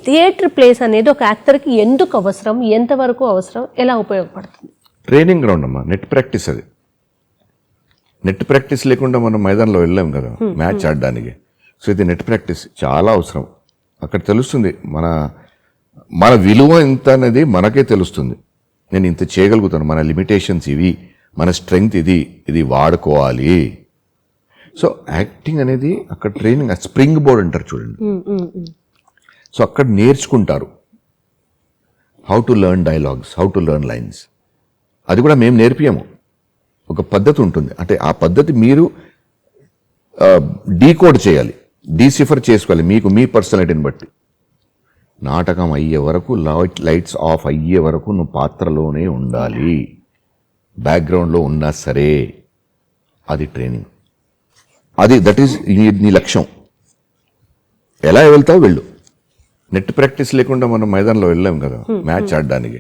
Theatre place అనేది ఒక యాక్టర్కి ఎందుకు అవసరం, ఎంతవరకు అవసరం, ఎలా ఉపయోగపడుతుంది? ట్రైనింగ్ గ్రౌండ్ అమ్మా, నెట్ ప్రాక్టీస్. అది నెట్ ప్రాక్టీస్ లేకుండా మనం మైదానంలో వెళ్ళాం కదా మ్యాచ్ ఆడడానికి. సో ఇది నెట్ ప్రాక్టీస్ చాలా అవసరం. అక్కడ తెలుస్తుంది మన విలువ ఎంత అనేది మనకే తెలుస్తుంది. నేను ఇంత చేయగలుగుతాను, మన లిమిటేషన్స్ ఇవి, మన స్ట్రెంగ్త్ ఇది వాడుకోవాలి. సో యాక్టింగ్ అనేది అక్కడ ట్రైనింగ్, స్ప్రింగ్ బోర్డ్ అంటారు చూడండి. సో అక్కడ నేర్చుకుంటారు how to learn dialogues, how to learn lines. అది కూడా మేము నేర్పియము, ఒక పద్ధతి ఉంటుంది. అంటే ఆ పద్ధతి మీరు డీకోడ్ చేయాలి, డీసిఫర్ చేసుకోవాలి మీకు మీ పర్సనాలిటీని బట్టి. నాటకం అయ్యే వరకు, లైట్స్ ఆఫ్ అయ్యే వరకు నువ్వు పాత్రలోనే ఉండాలి, బ్యాక్గ్రౌండ్లో ఉన్నా సరే. అది ట్రైనింగ్, దట్ ఈస్ నీ లక్ష్యం. ఎలా వెళ్తావు వెళ్ళు. నెట్ ప్రాక్టీస్ లేకుండా మనం మైదానంలో వెళ్ళాం కదా మ్యాచ్ ఆడడానికి.